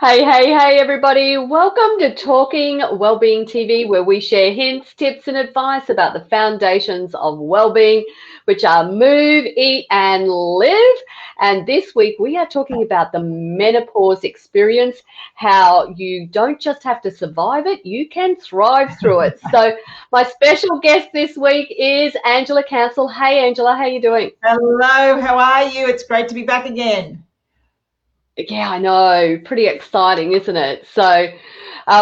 Hey, everybody. Welcome to Talking Wellbeing TV, where we share hints, tips, and advice about the foundations of wellbeing, which are move, eat, and live. And this week we are talking about the menopause experience, how you don't just have to survive it, you can thrive through it. So my special guest this week is Angela Council. Hey, Angela, how you doing? Hello, how are you? It's great to be back again. Yeah, I know. Pretty exciting, isn't it? So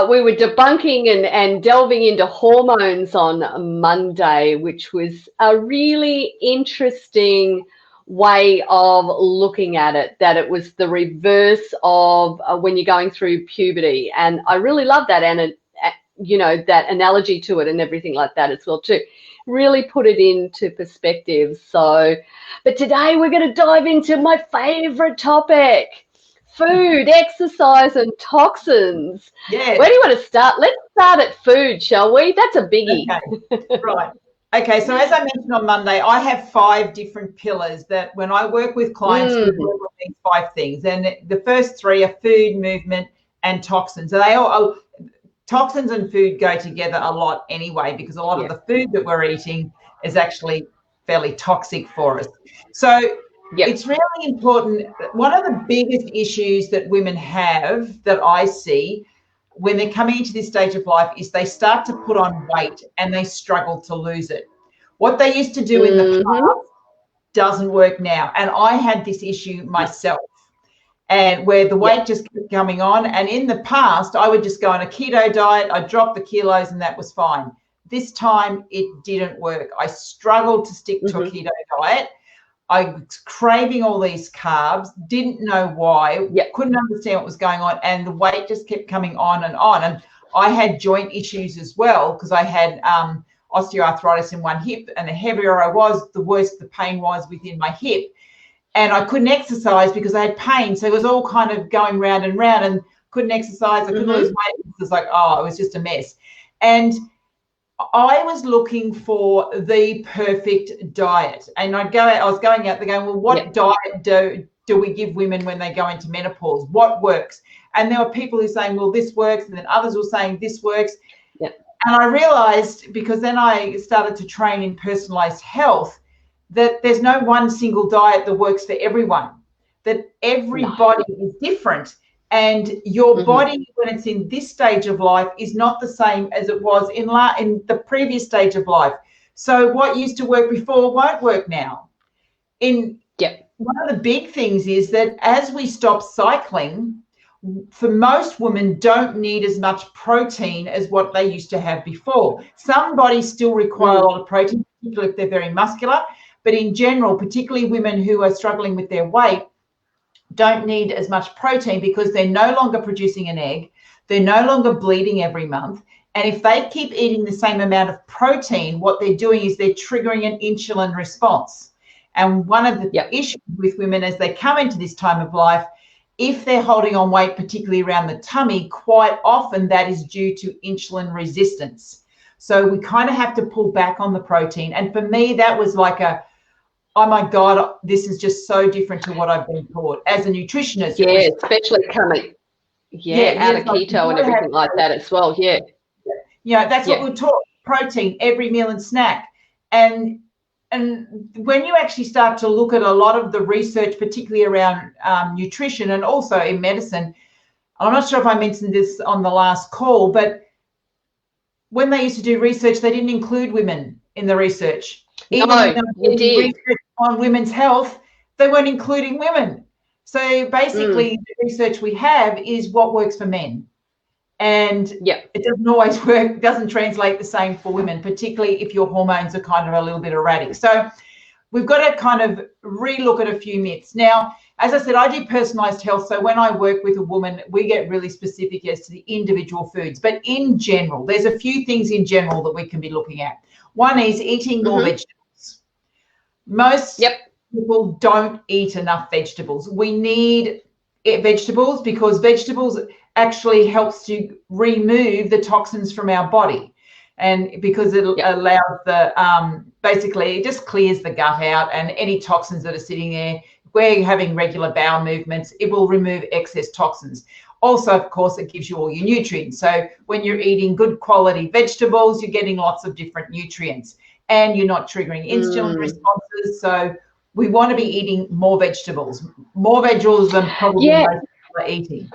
we were debunking and delving into hormones on Monday, which was a really interesting way of looking at it, that it was the reverse of when you're going through puberty. And I really love that, and that analogy to it and everything like that as well too. Really put it into perspective. So, but today we're going to dive into my favorite topic: food, exercise, and toxins. Yes. Where do you want to start? Let's start at food, shall we? That's a biggie. Okay, right. Okay, so as I mentioned on Monday, I have 5 different pillars that when I work with clients, we work on these 5 things. And the first 3 are food, movement, and toxins. And toxins and food go together a lot anyway, because a lot of the food that we're eating is actually fairly toxic for us. So it's really important. One of the biggest issues that women have that I see when they're coming into this stage of life is they start to put on weight and they struggle to lose it. What they used to do in the past doesn't work now. And I had this issue myself, and where the weight just kept coming on. And in the past, I would just go on a keto diet. I'd drop the kilos and that was fine. This time it didn't work. I struggled to stick to a keto diet. I was craving all these carbs, didn't know why, couldn't understand what was going on, and the weight just kept coming on and on. And I had joint issues as well, because I had osteoarthritis in one hip, and the heavier I was, the worse the pain was within my hip. And I couldn't exercise because I had pain, so it was all kind of going round and round, and couldn't exercise, I couldn't lose weight. It was like, it was just a mess. And I was looking for the perfect diet, and I was going out there going, well, what diet do we give women when they go into menopause? What works? And there were people who were saying, well, this works, and then others were saying this works. And I realized, because then I started to train in personalized health, that there's no one single diet that works for everyone, that everybody is different. And your body, when it's in this stage of life, is not the same as it was in the previous stage of life. So what used to work before won't work now. One of the big things is that as we stop cycling, for most women, don't need as much protein as what they used to have before. Some bodies still require a lot of protein, particularly if they're very muscular. But in general, particularly women who are struggling with their weight, don't need as much protein because they're no longer producing an egg. They're no longer bleeding every month. And if they keep eating the same amount of protein, what they're doing is they're triggering an insulin response. And one of the issues with women as they come into this time of life, if they're holding on weight, particularly around the tummy, quite often that is due to insulin resistance. So we kind of have to pull back on the protein. And for me, that was like oh my God, this is just so different to what I've been taught as a nutritionist. Yeah, especially coming out of keto and everything like that as well. That's what we're taught: protein every meal and snack. And when you actually start to look at a lot of the research, particularly around nutrition and also in medicine, I'm not sure if I mentioned this on the last call, but when they used to do research, they didn't include women in the research. Even when they were doing research on women's health, they weren't including women. So basically, the research we have is what works for men. And it doesn't always work, doesn't translate the same for women, particularly if your hormones are kind of a little bit erratic. So we've got to kind of relook at a few myths. Now, as I said, I do personalized health. So when I work with a woman, we get really specific as to the individual foods. But in general, there's a few things in general that we can be looking at. One is eating more vegetables. Most people don't eat enough vegetables. We need vegetables because vegetables actually helps to remove the toxins from our body, and because it allows the basically it just clears the gut out, and any toxins that are sitting there, if we're having regular bowel movements, it will remove excess toxins. Also, of course, it gives you all your nutrients. So when you're eating good quality vegetables, you're getting lots of different nutrients and you're not triggering insulin responses. So we want to be eating more vegetables than probably most people are eating.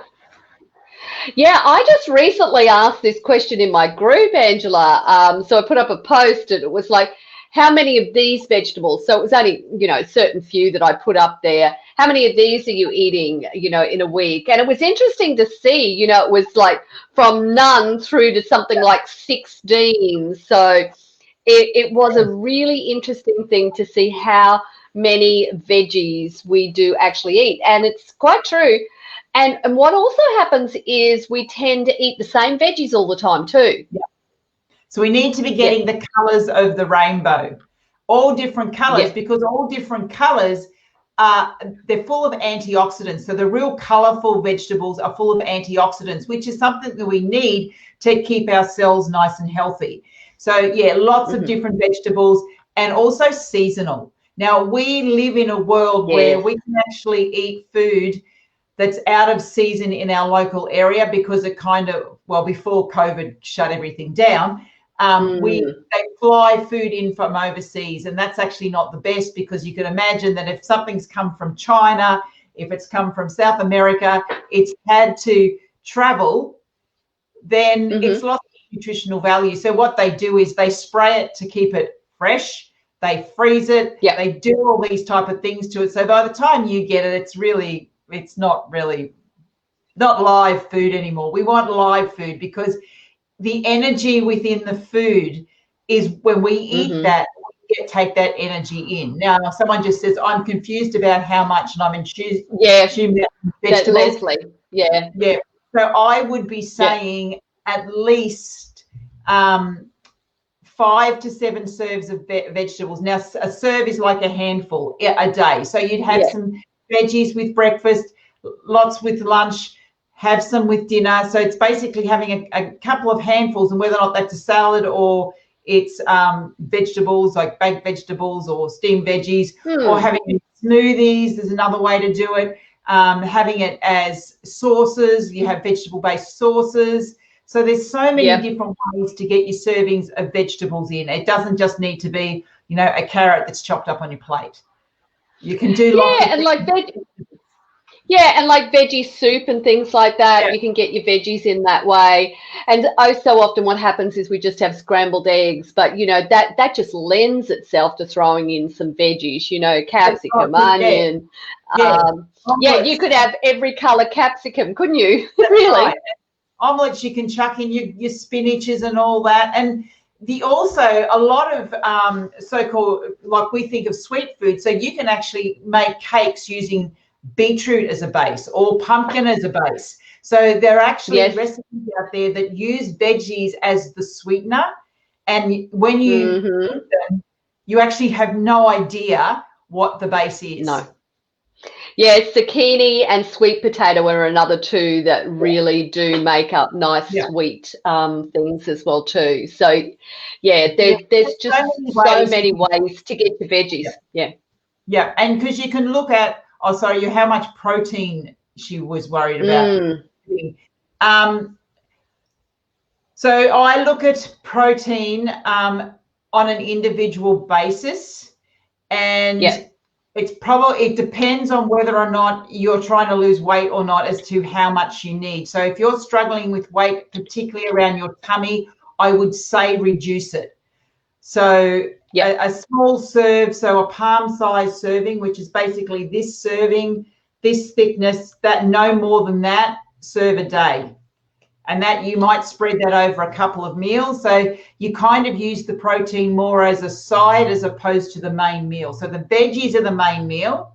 Yeah, I just recently asked this question in my group, Angela. So I put up a post and it was like, how many of these vegetables? So it was only, a certain few that I put up there. How many of these are you eating, in a week? And it was interesting to see, it was like from none through to something like 16. So it was a really interesting thing to see how many veggies we do actually eat. And it's quite true. And what also happens is we tend to eat the same veggies all the time too. Yeah. So we need to be getting the colours of the rainbow, all different colours, because all different colours, they're full of antioxidants. So the real colourful vegetables are full of antioxidants, which is something that we need to keep our cells nice and healthy. So, lots of different vegetables, and also seasonal. Now, we live in a world where we can actually eat food that's out of season in our local area because it before COVID shut everything down, they fly food in from overseas, and that's actually not the best, because you can imagine that if something's come from China, if it's come from South America, it's had to travel, then it's lost nutritional value. So what they do is they spray it to keep it fresh, they freeze it, they do all these type of things to it. So by the time you get it, it's not live food anymore. We want live food, because the energy within the food is when we eat that, we take that energy in. Now, if someone just says, I'm confused about how much, and I'm assuming vegetables. Leslie, Yeah. So I would be saying at least 5 to 7 serves of vegetables. Now, a serve is like a handful a day. So you'd have some veggies with breakfast, lots with lunch, have some with dinner. So it's basically having a couple of handfuls, and whether or not that's a salad or it's vegetables, like baked vegetables or steamed veggies, or having smoothies is another way to do it. Having it as sauces, you have vegetable-based sauces. So there's so many different ways to get your servings of vegetables in. It doesn't just need to be, a carrot that's chopped up on your plate. You can do lots of and like veggie soup and things like that. You can get your veggies in that way. And so often what happens is we just have scrambled eggs, but that just lends itself to throwing in some veggies, capsicum, onion. You could have every color capsicum, couldn't you? Really? Right. Omelets, you can chuck in your spinaches and all that. And also a lot of so-called, like we think of sweet food, so you can actually make cakes using beetroot as a base or pumpkin as a base. So there are actually recipes out there that use veggies as the sweetener, and when you eat them, you actually have no idea what the base is. No. Yeah, zucchini and sweet potato are another two that really do make up nice sweet things as well too. So there's just so many ways to get your veggies. Yeah, and because you can look at how much protein she was worried about. So I look at protein on an individual basis, and it depends on whether or not you're trying to lose weight or not as to how much you need. So if you're struggling with weight, particularly around your tummy, I would say reduce it. So a small serve, so a palm-sized serving, which is basically this serving, this thickness, that no more than that, serve a day. And that you might spread that over a couple of meals. So you kind of use the protein more as a side as opposed to the main meal. So the veggies are the main meal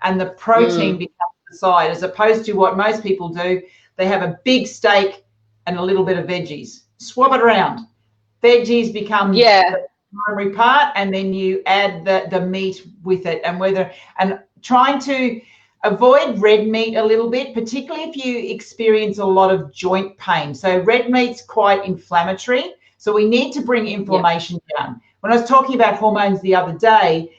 and the protein becomes the side, as opposed to what most people do. They have a big steak and a little bit of veggies. Swap it around. Veggies become the primary part, and then you add the meat with it. And trying to avoid red meat a little bit, particularly if you experience a lot of joint pain. So red meat's quite inflammatory, so we need to bring inflammation down. When I was talking about hormones the other day,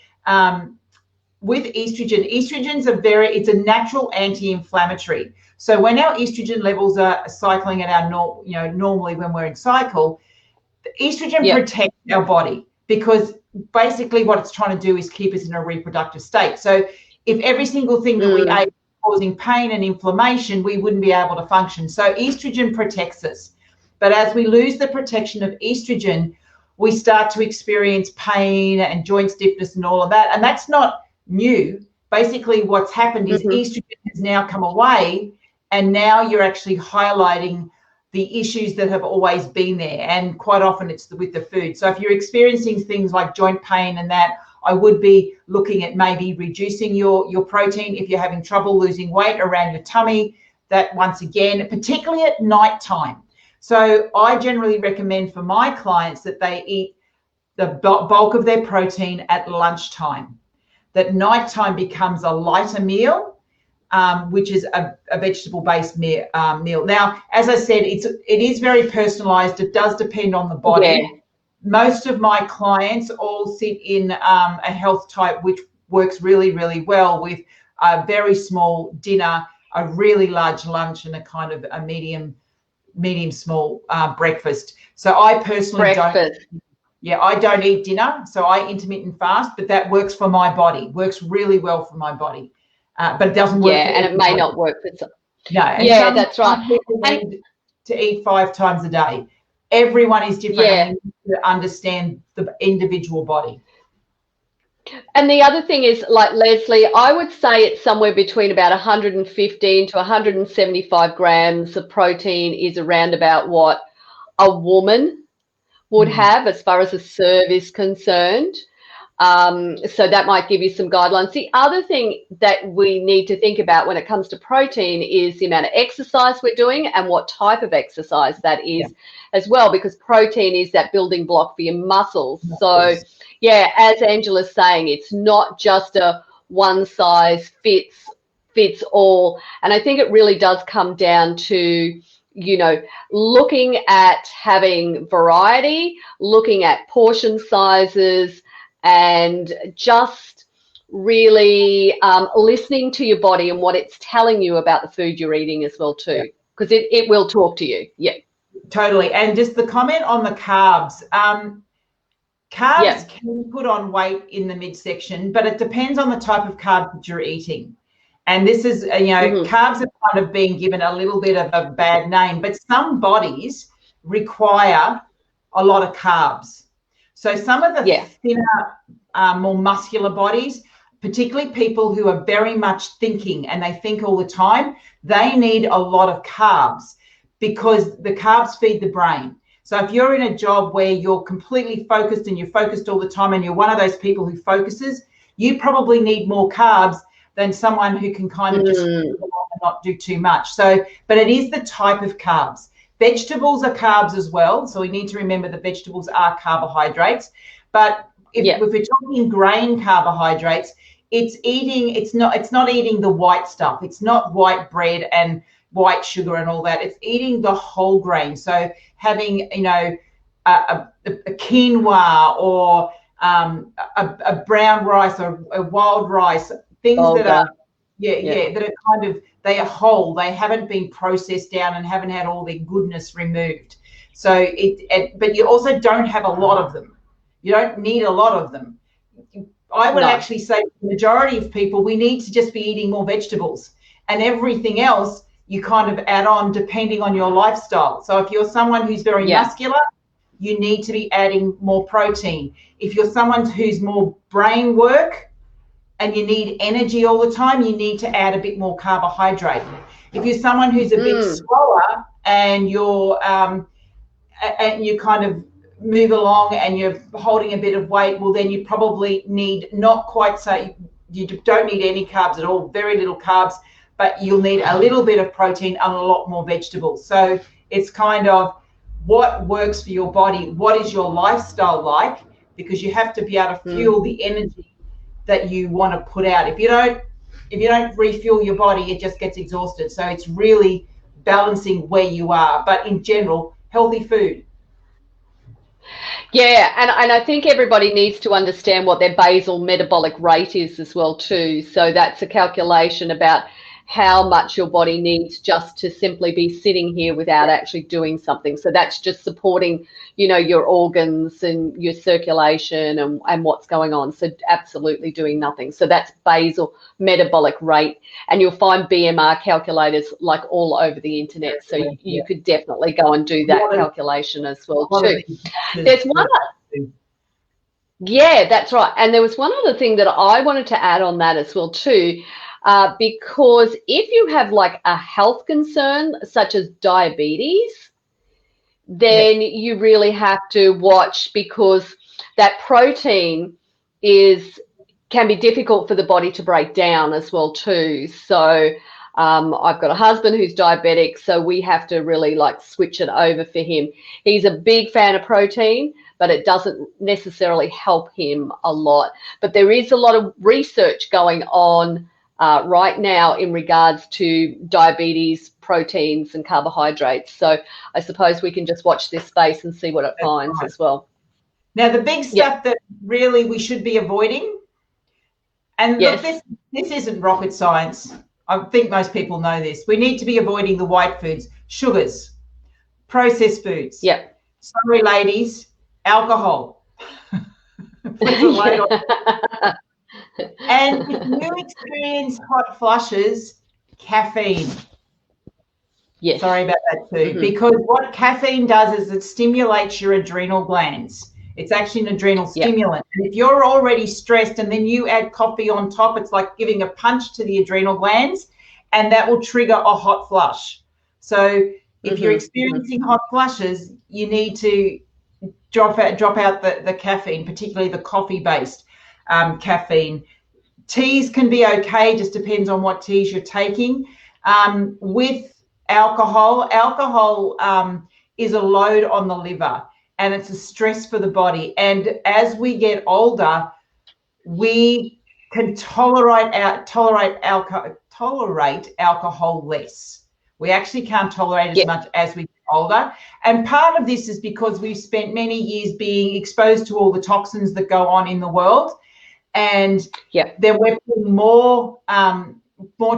with estrogens are it's a natural anti-inflammatory. So when our estrogen levels are cycling at our normally when we're in cycle, estrogen protects our body, because basically what it's trying to do is keep us in a reproductive state. So if every single thing that we ate was causing pain and inflammation, we wouldn't be able to function. So estrogen protects us. But as we lose the protection of estrogen, we start to experience pain and joint stiffness and all of that. And that's not new. Basically, what's happened is estrogen has now come away, and now you're actually highlighting the issues that have always been there. And quite often it's with the food. So if you're experiencing things like joint pain and that, I would be looking at maybe reducing your protein. If you're having trouble losing weight around your tummy, that once again, particularly at night time. So I generally recommend for my clients that they eat the bulk of their protein at lunchtime. That nighttime becomes a lighter meal, which is a vegetable-based meal. Now, as I said, it is very personalised. It does depend on the body. Yeah. Most of my clients all sit in a health type which works really, really well with a very small dinner, a really large lunch, and a kind of a medium small breakfast. So I personally I don't eat dinner, so I intermittent fast, but that works for my body, works really well for my body. But it doesn't work. Yeah, and it may not work for some. No. Yeah, that's right. Some people need to eat 5 times a day. Everyone is different. Yeah. And you need to understand the individual body. And the other thing is, like Leslie, I would say it's somewhere between about 115 to 175 grams of protein is around about what a woman would have as far as a serve is concerned. So that might give you some guidelines. The other thing that we need to think about when it comes to protein is the amount of exercise we're doing and what type of exercise that is as well, because protein is that building block for your muscles. So, yeah, as Angela's saying, it's not just a one size fits all. And I think it really does come down to, you know, looking at having variety, looking at portion sizes, and just really listening to your body and what it's telling you about the food you're eating as well too, because it will talk to you. Yeah, totally. And just the comment on the carbs. Carbs can put on weight in the midsection, but it depends on the type of carb that you're eating. And this is, carbs are kind of being given a little bit of a bad name, but some bodies require a lot of carbs. So some of the thinner, more muscular bodies, particularly people who are very much thinking and they think all the time, they need a lot of carbs because the carbs feed the brain. So if you're in a job where you're completely focused and you're focused all the time and you're one of those people who focuses, you probably need more carbs than someone who can kind of just not do too much. So, but it is the type of carbs. Vegetables are carbs as well, so we need to remember that vegetables are carbohydrates. But if we're talking grain carbohydrates, it's not eating the white stuff. It's not white bread and white sugar and all that. It's eating the whole grain. So having a quinoa or a brown rice or a wild rice, things that are that are kind of, they are whole. They haven't been processed down and haven't had all their goodness removed. So but you also don't have a lot of them. You don't need a lot of them. I would actually say the majority of people, we need to just be eating more vegetables, and everything else you kind of add on depending on your lifestyle. So if you're someone who's very muscular, you need to be adding more protein. If you're someone who's more brain work and you need energy all the time, you need to add a bit more carbohydrate. If you're someone who's a bit slower and you kind of move along and you're holding a bit of weight, well, then you probably need you don't need any carbs at all, very little carbs, but you'll need a little bit of protein and a lot more vegetables. So it's kind of what works for your body, what is your lifestyle like, because you have to be able to fuel the energy that you want to put out. If you don't refuel your body, it just gets exhausted. So it's really balancing where you are, but in general, healthy food. Yeah, and I think everybody needs to understand what their basal metabolic rate is as well too. So that's a calculation about how much your body needs just to simply be sitting here without actually doing something. So that's just supporting, your organs and your circulation and what's going on. So absolutely doing nothing. So that's basal metabolic rate. And you'll find BMR calculators like all over the internet. So you could definitely go and do that calculation as well too. There's one. Yeah, that's right. And there was one other thing that I wanted to add on that as well too, because if you have like a health concern such as diabetes, then you really have to watch, because that protein can be difficult for the body to break down as well too. So I've got a husband who's diabetic, so we have to really like switch it over for him. He's a big fan of protein, but it doesn't necessarily help him a lot. But there is a lot of research going on right now in regards to diabetes, proteins and carbohydrates. So I suppose we can just watch this space and see what it finds as well. Now, the big stuff that really we should be avoiding, and look, this isn't rocket science. I think most people know this. We need to be avoiding the white foods, sugars, processed foods. Yep. Sorry, ladies, alcohol. And if you experience hot flushes, caffeine. Yes. Sorry about that too. Because what caffeine does is it stimulates your adrenal glands. It's actually an adrenal stimulant. And if you're already stressed and then you add coffee on top, it's like giving a punch to the adrenal glands, and that will trigger a hot flush. So if you're experiencing hot flushes, you need to drop out the caffeine, particularly the coffee-based caffeine. Teas can be okay, just depends on what teas you're taking. With alcohol is a load on the liver, and it's a stress for the body. And as we get older, we can tolerate alcohol less. We actually can't tolerate as much as we get older. And part of this is because we've spent many years being exposed to all the toxins that go on in the world. And then we're putting more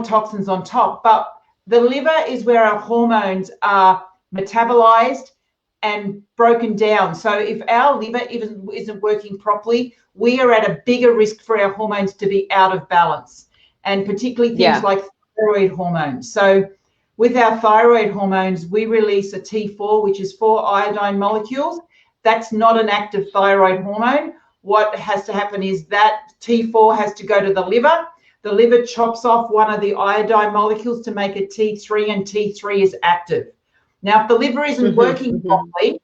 toxins on top. But the liver is where our hormones are metabolized and broken down. So if our liver isn't working properly, we are at a bigger risk for our hormones to be out of balance, and particularly things like thyroid hormones. So with our thyroid hormones, we release a T4, which is 4 iodine molecules. That's not an active thyroid hormone. What has to happen is that T4 has to go to the liver. The liver chops off one of the iodine molecules to make a T3, and T3 is active. Now, if the liver isn't working properly,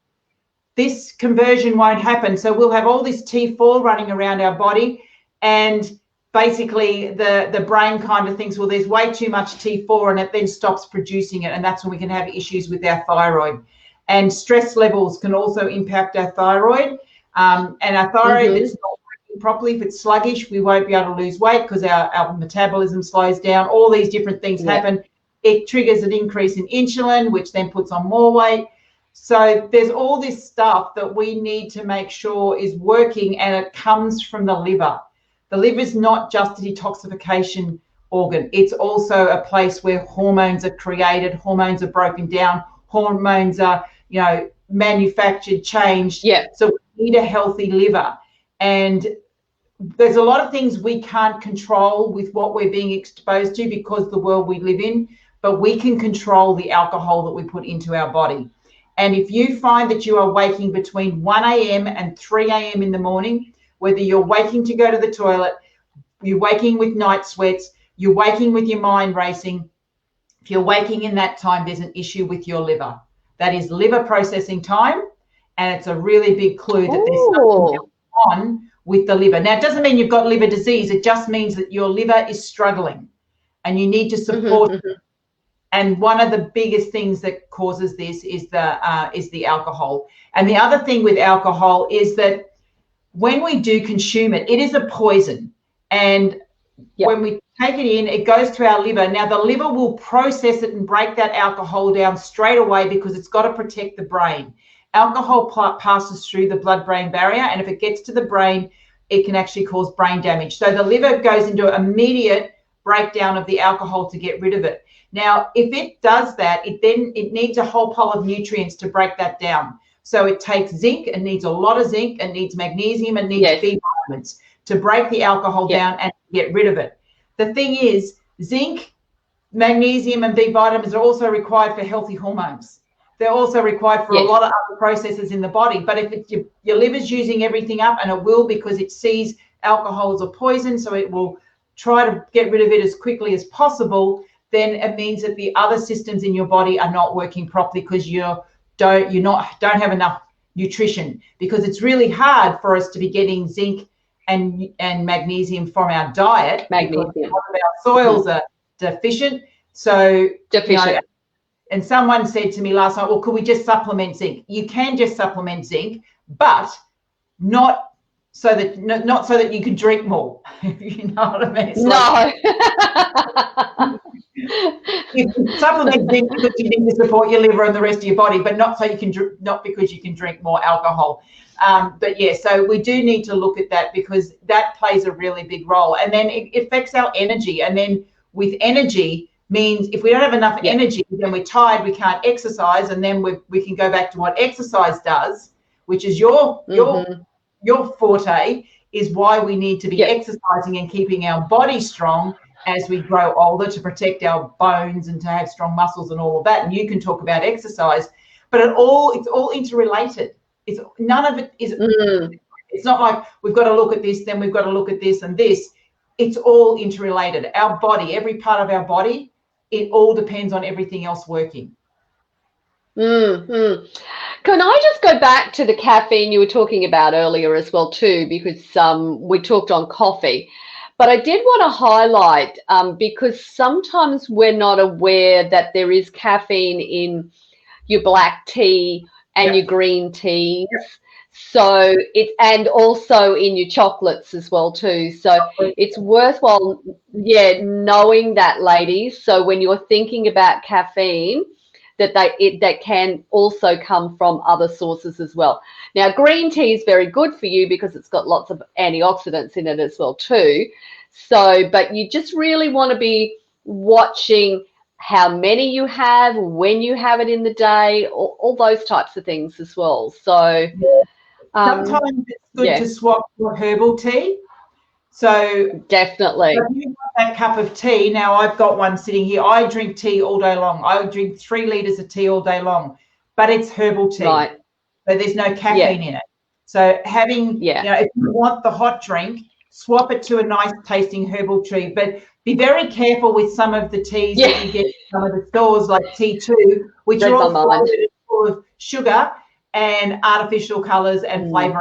this conversion won't happen. So we'll have all this T4 running around our body, and basically the brain kind of thinks, well, there's way too much T4, and it then stops producing it. And that's when we can have issues with our thyroid. And stress levels can also impact our thyroid. And our thyroid that's not working properly, if it's sluggish, we won't be able to lose weight because our metabolism slows down. All these different things happen. It triggers an increase in insulin, which then puts on more weight. So there's all this stuff that we need to make sure is working, and it comes from the liver. The liver is not just a detoxification organ. It's also a place where hormones are created, hormones are broken down, hormones are, manufactured, changed. So we need a healthy liver. And there's a lot of things we can't control with what we're being exposed to because of the world we live in, but we can control the alcohol that we put into our body. And if you find that you are waking between 1 a.m. and 3 a.m. in the morning, whether you're waking to go to the toilet, you're waking with night sweats, you're waking with your mind racing, if you're waking in that time, there's an issue with your liver. That is liver processing time, and it's a really big clue that there's something going on with the liver. Now, it doesn't mean you've got liver disease. It just means that your liver is struggling, and you need to support it. And one of the biggest things that causes this is the alcohol. And the other thing with alcohol is that when we do consume it, it is a poison. And when we take it in, it goes to our liver. Now, the liver will process it and break that alcohol down straight away because it's got to protect the brain. Alcohol passes through the blood-brain barrier, and if it gets to the brain, it can actually cause brain damage. So the liver goes into immediate breakdown of the alcohol to get rid of it. Now, if it does that, it needs a whole pile of nutrients to break that down. So it takes zinc, it needs a lot of zinc, it needs magnesium, it needs B vitamins to break the alcohol down and get rid of it. The thing is, zinc, magnesium, and B vitamins are also required for healthy hormones. They're also required for a lot of other processes in the body. But if your liver's using everything up, and it will, because it sees alcohol as a poison, so it will try to get rid of it as quickly as possible, then it means that the other systems in your body are not working properly because you don't have enough nutrition. Because it's really hard for us to be getting zinc and magnesium from our diet, because a lot of our soils are deficient. So and someone said to me last night, well, could we just supplement zinc? You can just supplement zinc, but not so that you can drink more. You know what I mean? You can supplement zinc because you need to support your liver and the rest of your body, but not because you can drink more alcohol. But yeah, so we do need to look at that, because that plays a really big role. And then it affects our energy. And then with energy means if we don't have enough energy, then we're tired, we can't exercise, and then we can go back to what exercise does, which is your forte, is why we need to be exercising and keeping our body strong as we grow older, to protect our bones and to have strong muscles and all of that. And you can talk about exercise, but it's all interrelated. It's none of it is. It's not like we've got to look at this, then we've got to look at this and this. It's all interrelated. Our body, every part of our body, it all depends on everything else working. Can I just go back to the caffeine you were talking about earlier as well too, because we talked on coffee, but I did want to highlight because sometimes we're not aware that there is caffeine in your black tea and your green teas. So and also in your chocolates as well too. So it's worthwhile, knowing that, ladies. So when you're thinking about caffeine, that can also come from other sources as well. Now, green tea is very good for you because it's got lots of antioxidants in it as well too. So, but you just really want to be watching how many you have, when you have it in the day, all those types of things as well. So sometimes it's good to swap for herbal tea. So definitely, if you want that cup of tea, now I've got one sitting here. I drink tea all day long. I would drink 3 liters of tea all day long, but it's herbal tea. Right. So there's no caffeine in it. So having, if you want the hot drink, swap it to a nice tasting herbal tea. But be very careful with some of the teas that you get in some of the stores, like T2, which are all full of sugar and artificial colours and flavouring.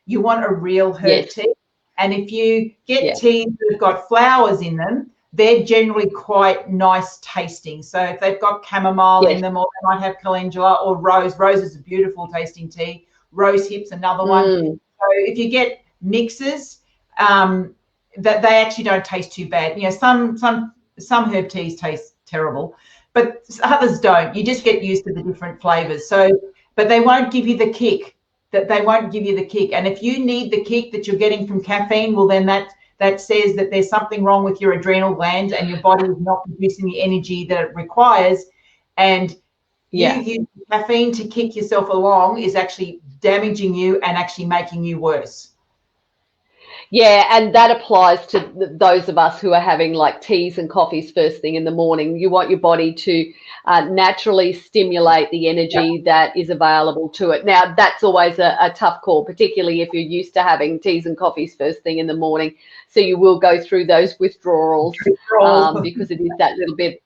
You want a real herb tea. And if you get teas that have got flowers in them, they're generally quite nice tasting. So if they've got chamomile in them, or they might have calendula or rose. Rose is a beautiful tasting tea. Rose hip's another one. So if you get mixes, that they actually don't taste too bad. You know, some herb teas taste terrible, but others don't. You just get used to the different flavors. So, but they won't give you the kick. And if you need the kick that you're getting from caffeine, well, then that says that there's something wrong with your adrenal glands and your body is not producing the energy that it requires. And you use caffeine to kick yourself along is actually damaging you and actually making you worse. Yeah, and that applies to those of us who are having like teas and coffees first thing in the morning. You want your body to naturally stimulate the energy that is available to it. Now, that's always a tough call, particularly if you're used to having teas and coffees first thing in the morning. So you will go through those withdrawals because it is that little bit,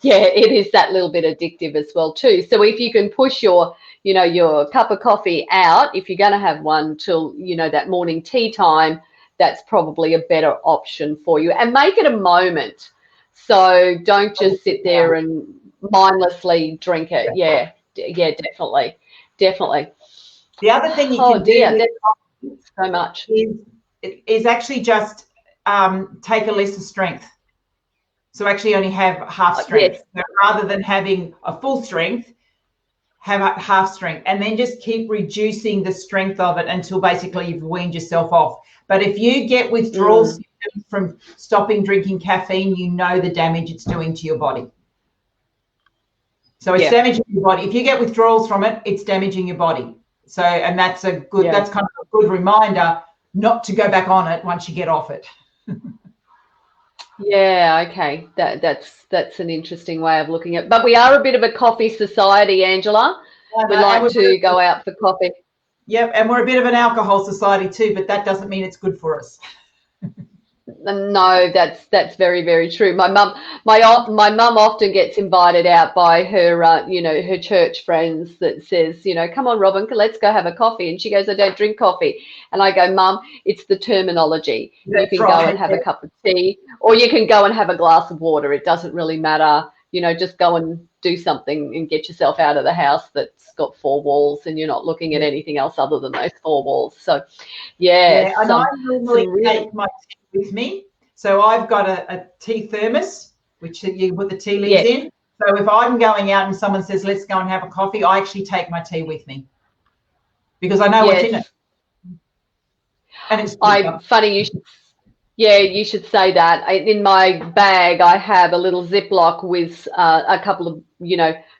it is that little bit addictive as well too. So if you can push your cup of coffee out, if you're going to have one till, that morning tea time, that's probably a better option for you. And make it a moment. So don't just sit there and mindlessly drink it. Yeah, definitely. The other thing you can do so much is actually just take a lesser strength. So actually only have half strength. So rather than having a full strength, have a half strength, and then just keep reducing the strength of it until basically you've weaned yourself off. But if you get withdrawal symptoms from stopping drinking caffeine, you know the damage it's doing to your body. So it's damaging your body. If you get withdrawals from it, it's damaging your body. So, and that's a good, that's kind of a good reminder not to go back on it once you get off it. Yeah, okay. That's an interesting way of looking at it. But we are a bit of a coffee society, Angela. We like to go out for coffee. Yep, and we're a bit of an alcohol society too, but that doesn't mean it's good for us. No, that's very, very true. My mum often gets invited out by her her church friends that says, come on, Robin, let's go have a coffee. And she goes, I don't drink coffee. And I go, Mum, it's the terminology. That's you can go and have a cup of tea, or you can go and have a glass of water. It doesn't really matter. Just go and do something and get yourself out of the house that's got four walls, and you're not looking at anything else other than those four walls. So, and I normally take my tea with me. So I've got a tea thermos, which you put the tea leaves in. So if I'm going out and someone says, let's go and have a coffee, I actually take my tea with me because I know what's in it. And it's funny you should say that. In my bag, I have a little Ziploc with a couple of,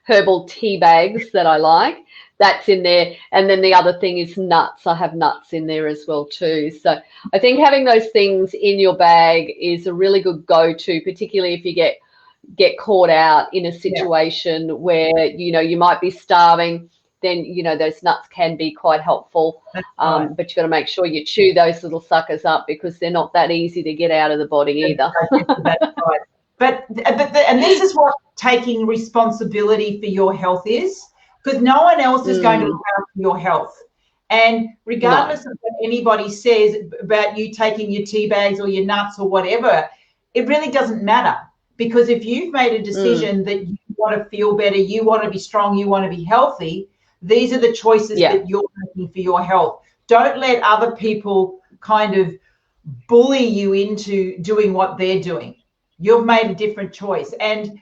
herbal tea bags that I like. That's in there. And then the other thing is nuts. I have nuts in there as well too. So I think having those things in your bag is a really good go-to, particularly if you get caught out in a situation where, you might be starving. Then, those nuts can be quite helpful. But you've got to make sure you chew those little suckers up because they're not that easy to get out of the body either. That's right. But this is what taking responsibility for your health is, because no one else is going to look after your health. And regardless of what anybody says about you taking your tea bags or your nuts or whatever, it really doesn't matter. Because if you've made a decision that you want to feel better, you want to be strong, you want to be healthy, these are the choices that you're making for your health. Don't let other people kind of bully you into doing what they're doing. You've made a different choice. And,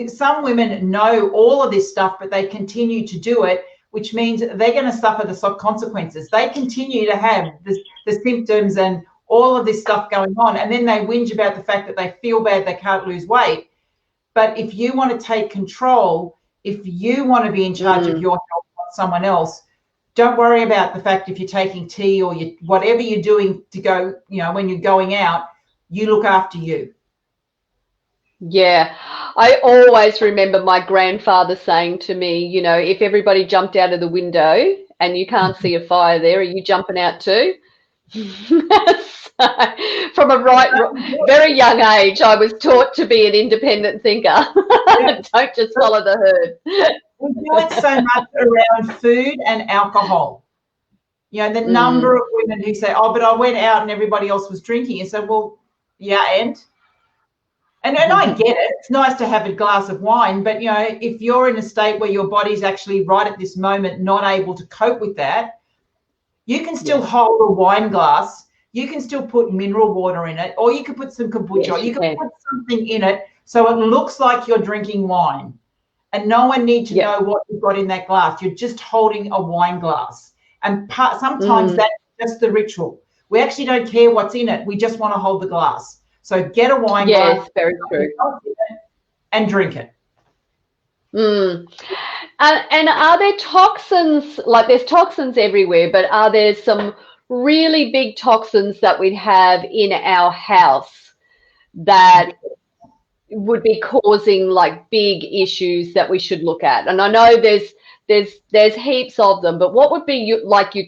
some women know all of this stuff, but they continue to do it, which means they're going to suffer the consequences. They continue to have the symptoms and all of this stuff going on, and then they whinge about the fact that they feel bad they can't lose weight. But if you want to take control, if you want to be in charge of your health, not someone else, don't worry about the fact if you're taking tea or whatever you're doing to go, when you're going out, you look after you. Yeah, I always remember my grandfather saying to me, if everybody jumped out of the window and you can't see a fire there, are you jumping out too? From a very young age, I was taught to be an independent thinker. Don't just follow the herd. We do it so much around food and alcohol. The number of women who say, oh, but I went out and everybody else was drinking. And so, well, yeah, and I get it. It's nice to have a glass of wine, but, if you're in a state where your body's actually right at this moment not able to cope with that, you can still hold a wine glass. You can still put mineral water in it, or you can put some kombucha. You can put something in it so it looks like you're drinking wine. And no one needs to know what you've got in that glass. You're just holding a wine glass. And sometimes that's just the ritual. We actually don't care what's in it. We just want to hold the glass. So get a wine glass. Yes, very true. And drink it. And are there toxins, like there's toxins everywhere, but are there some really big toxins that we have in our house that would be causing like big issues that we should look at? And I know there's heaps of them, but what would be your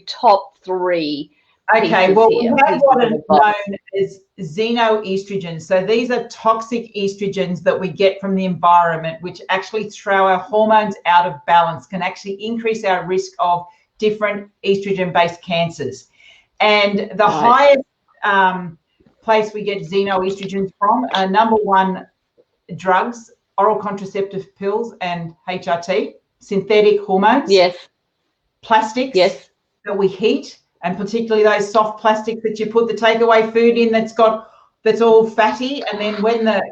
top three? Okay, well, we have what are known as xenoestrogens. So these are toxic estrogens that we get from the environment, which actually throw our hormones out of balance, can actually increase our risk of different estrogen-based cancers. And the highest place we get xenoestrogens from are number one, drugs, oral contraceptive pills, and HRT, synthetic hormones. Yes. Plastics. Yes. That we heat. And particularly those soft plastics that you put the takeaway food in that's all fatty, and then when the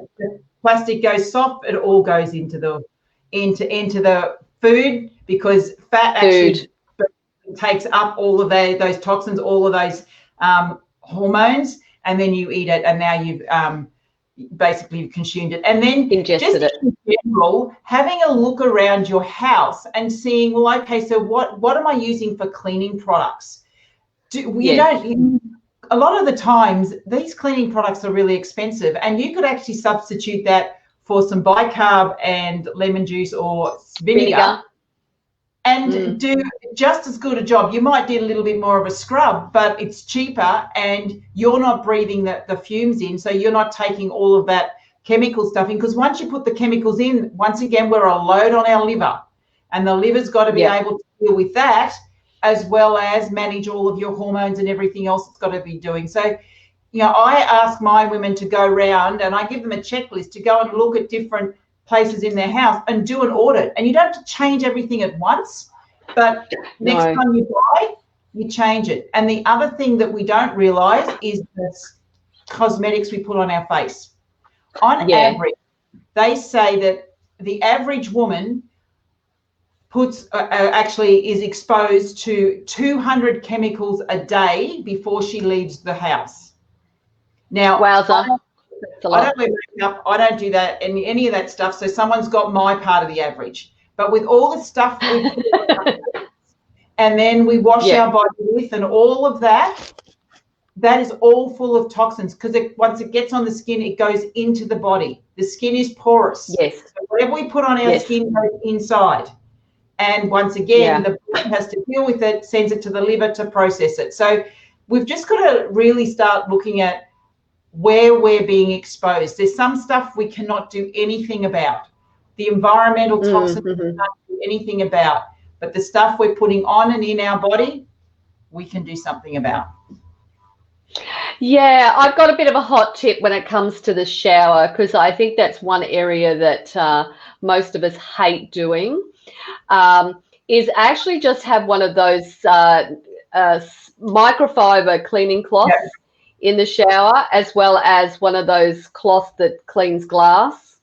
plastic goes soft, it all goes into the food, because fat actually takes up all of those toxins, all of those hormones, and then you eat it, and now you've basically you've consumed it. And then ingested it. In general, having a look around your house and seeing, well, okay, so what am I using for cleaning products? A lot of the times these cleaning products are really expensive, and you could actually substitute that for some bicarb and lemon juice or vinegar. And do just as good a job. You might do a little bit more of a scrub, but it's cheaper, and you're not breathing the fumes in, so you're not taking all of that chemical stuff in. Because once you put the chemicals in, once again, we're a load on our liver, and the liver's got to be able to deal with that, as well as manage all of your hormones and everything else it's got to be doing. So, you know, I ask my women to go around, and I give them a checklist to go and look at different places in their house and do an audit. And you don't have to change everything at once, but next time you buy, you change it. And the other thing that we don't realize is the cosmetics we put on our face. On average, they say that the average woman actually is exposed to 200 chemicals a day before she leaves the house. Now, wowza. I don't wear makeup. I don't do that and any of that stuff. So someone's got my part of the average. But with all the stuff we put and then we wash our body with and all of that, that is all full of toxins, because once it gets on the skin, it goes into the body. The skin is porous. Yes. So whatever we put on our skin goes inside. And once again, the body has to deal with it, sends it to the liver to process it. So we've just got to really start looking at where we're being exposed. There's some stuff we cannot do anything about. The environmental toxins we can't do anything about. But the stuff we're putting on and in our body, we can do something about. Yeah, I've got a bit of a hot tip when it comes to the shower, because I think that's one area that most of us hate doing, is actually just have one of those microfiber cleaning cloths in the shower, as well as one of those cloths that cleans glass.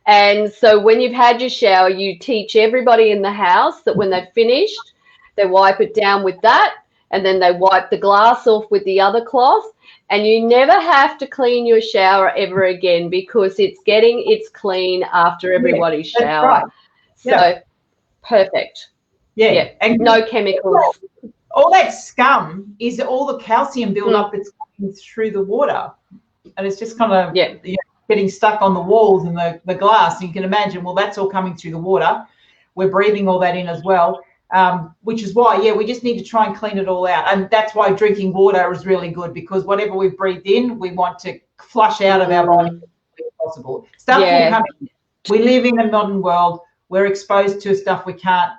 And so when you've had your shower, you teach everybody in the house that when they've finished, they wipe it down with that, and then they wipe the glass off with the other cloth, and you never have to clean your shower ever again, because it's getting its clean after everybody's shower. Right. So perfect. Yeah. And no chemicals. All that scum is all the calcium buildup that's coming through the water, and it's just kind of getting stuck on the walls and the glass. And you can imagine, well, that's all coming through the water. We're breathing all that in as well. Which is why, we just need to try and clean it all out. And that's why drinking water is really good, because whatever we've breathed in, we want to flush out of our body as quickly as possible. Stuff will come in. We live in a modern world. We're exposed to stuff we can't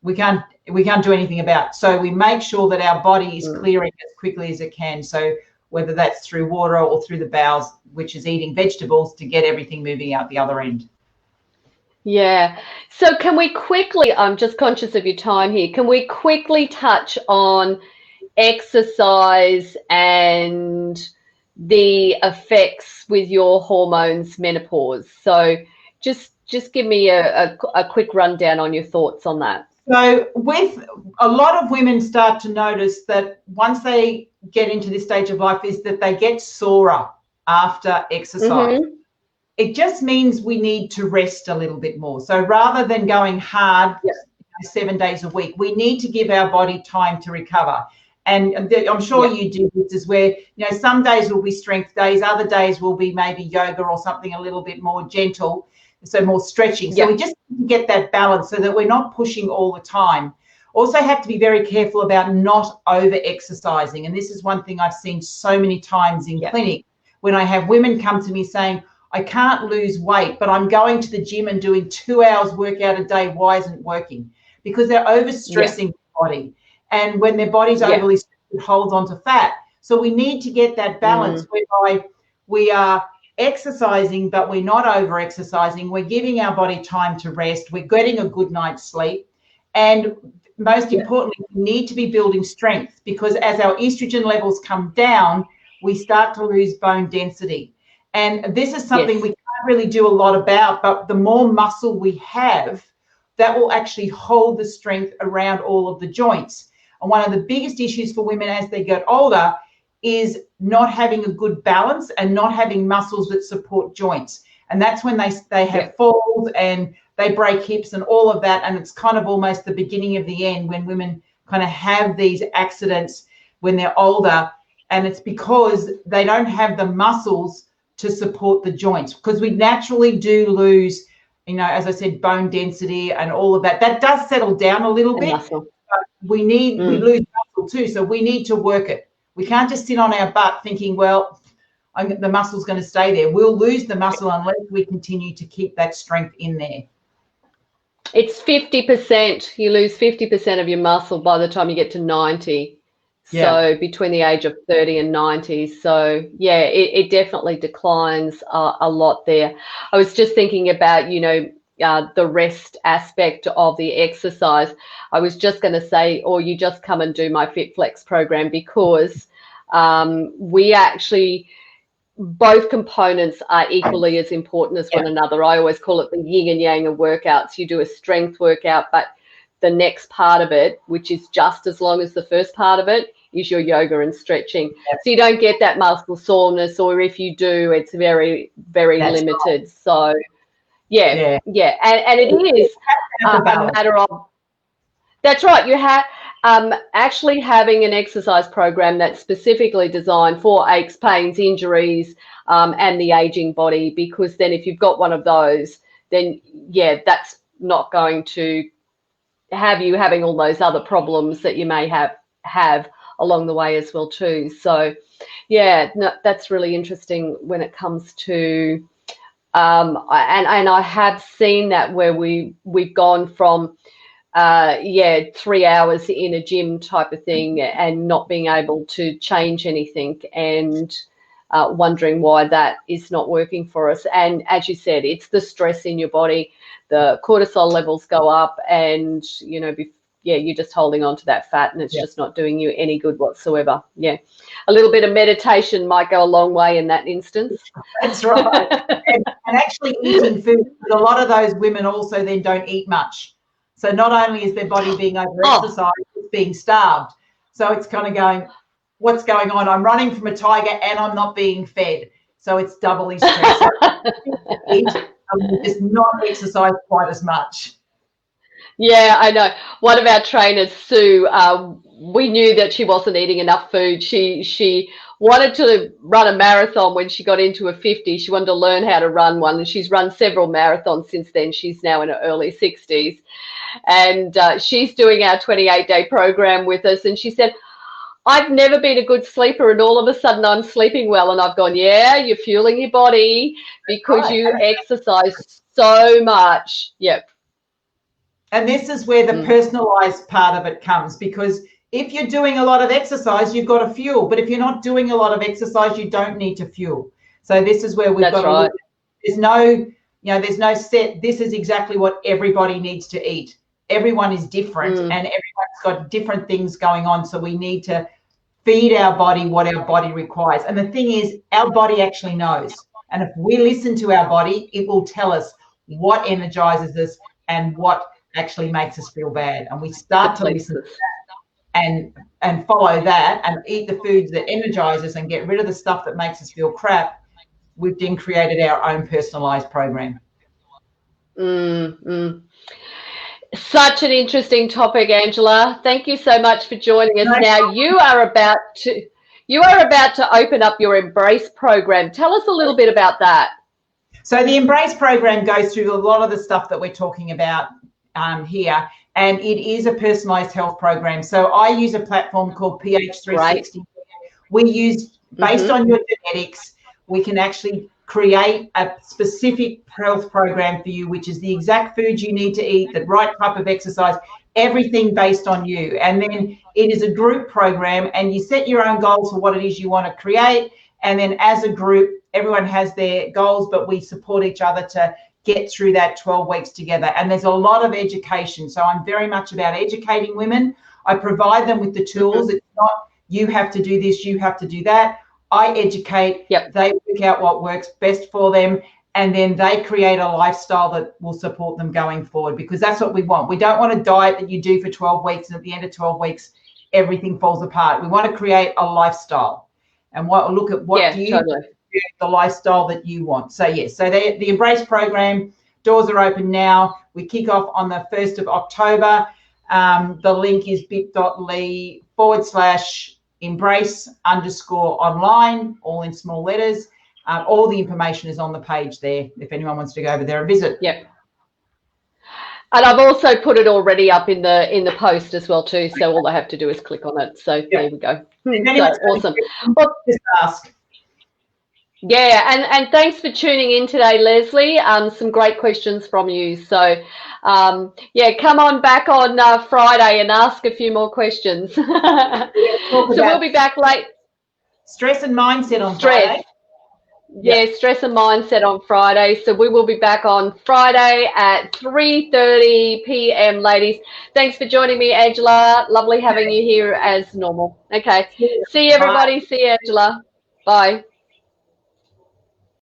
do anything about. So we make sure that our body is clearing as quickly as it can. So whether that's through water or through the bowels, which is eating vegetables, to get everything moving out the other end. Yeah. So can we quickly, I'm just conscious of your time here, can we quickly touch on exercise and the effects with your hormones, menopause? So just give me a quick rundown on your thoughts on that. So with a lot of women start to notice that once they get into this stage of life is that they get sorer after exercise. It just means we need to rest a little bit more. So rather than going hard 7 days a week, we need to give our body time to recover. And I'm sure you do this, is where, some days will be strength days, other days will be maybe yoga or something a little bit more gentle, so more stretching. So we just need to get that balance so that we're not pushing all the time. Also have to be very careful about not over-exercising. And this is one thing I've seen so many times in clinic, when I have women come to me saying, I can't lose weight, but I'm going to the gym and doing 2 hours workout a day. Why isn't it working? Because they're overstressing the body. And when their body's overly stressed, it holds on to fat. So we need to get that balance whereby we are exercising, but we're not over-exercising. We're giving our body time to rest. We're getting a good night's sleep. And most importantly, we need to be building strength, because as our estrogen levels come down, we start to lose bone density. And this is something we can't really do a lot about, but the more muscle we have, that will actually hold the strength around all of the joints. And one of the biggest issues for women as they get older is not having a good balance and not having muscles that support joints. And that's when they have falls and they break hips and all of that. And it's kind of almost the beginning of the end when women kind of have these accidents when they're older. And it's because they don't have the muscles to support the joints, because we naturally do lose, you know, as I said, bone density and all of that. That does settle down a little bit. But we lose muscle too. So we need to work it. We can't just sit on our butt thinking, well, the muscle's going to stay there. We'll lose the muscle unless we continue to keep that strength in there. It's 50%. You lose 50% of your muscle by the time you get to 90. Yeah. So between the age of 30 and 90. So, yeah, it definitely declines a lot there. I was just thinking about, you know, the rest aspect of the exercise. I was just going to say, or you just come and do my FitFlex program, because we actually, both components are equally as important as one another. I always call it the yin and yang of workouts. You do a strength workout, but the next part of it, which is just as long as the first part of it, is your yoga and stretching. So you don't get that muscle soreness, or if you do, it's very, very limited. Right. So, yeah. And it is a matter of, that's right, you have actually having an exercise program that's specifically designed for aches, pains, injuries, and the aging body, because then if you've got one of those, then, yeah, that's not going to have you having all those other problems that you may have along the way as well too. So, yeah, no, that's really interesting when it comes to, and I have seen that where we've gone from 3 hours in a gym type of thing and not being able to change anything, and wondering why that is not working for us. And as you said, it's the stress in your body, the cortisol levels go up, and, you know, you're just holding on to that fat, and it's just not doing you any good whatsoever. Yeah. A little bit of meditation might go a long way in that instance. That's right. and actually eating food, because a lot of those women also then don't eat much. So not only is their body being over-exercised, it's being starved. So it's kind of going, what's going on? I'm running from a tiger and I'm not being fed. So it's doubly stressful. Just not exercise quite as much. Yeah, I know. One of our trainers, Sue, we knew that she wasn't eating enough food. She wanted to run a marathon when she got into her 50s. She wanted to learn how to run one, and she's run several marathons since then. She's now in her early 60s. And she's doing our 28-day program with us. And she said, I've never been a good sleeper, and all of a sudden I'm sleeping well. And I've gone, yeah, you're fueling your body because you exercise so much. Yep. And this is where the personalized part of it comes, because if you're doing a lot of exercise, you've got to fuel. But if you're not doing a lot of exercise, you don't need to fuel. So this is where we've got to look. There's no set, this is exactly what everybody needs to eat. Everyone is different and everyone's got different things going on. So we need to feed our body what our body requires. And the thing is, our body actually knows. And if we listen to our body, it will tell us what energizes us and what actually makes us feel bad. And we start to listen to that and follow that and eat the foods that energize us and get rid of the stuff that makes us feel crap. We've then created our own personalized program. Such an interesting topic, Angela. Thank you so much for joining us. Now you are about to open up your Embrace program. Tell us a little bit about that. So the Embrace program goes through a lot of the stuff that we're talking about here, and it is a personalized health program. So I use a platform called PH360. Right. We use, based on your genetics, we can actually create a specific health program for you, which is the exact foods you need to eat, the right type of exercise, everything based on you. And then it is a group program, and you set your own goals for what it is you want to create. And then as a group, everyone has their goals, but we support each other to get through that 12 weeks together. And there's a lot of education. So I'm very much about educating women. I provide them with the tools. It's not, you have to do this, you have to do that. I educate, they work out what works best for them, and then they create a lifestyle that will support them going forward, because that's what we want. We don't want a diet that you do for 12 weeks and at the end of 12 weeks, everything falls apart. We want to create a lifestyle and look at what do you totally. the lifestyle that you want. So yes, so the Embrace program, doors are open now. We kick off on the 1st of October. The link is bit.ly/embrace_online, all in small letters. All the information is on the page there if anyone wants to go over there and visit. Yep. And I've also put it already up in the post as well too, so all they have to do is click on it. So there we go. So awesome. Well, just ask. Yeah, and thanks for tuning in today, Leslie. Some great questions from you. So, yeah, come on back on Friday and ask a few more questions. So we'll be back late. Stress and mindset on Friday. Yeah, stress and mindset on Friday. So we will be back on Friday at 3:30 p.m., ladies. Thanks for joining me, Angela. Lovely having you here as normal. Okay. See you, everybody. Bye. See you, Angela. Bye.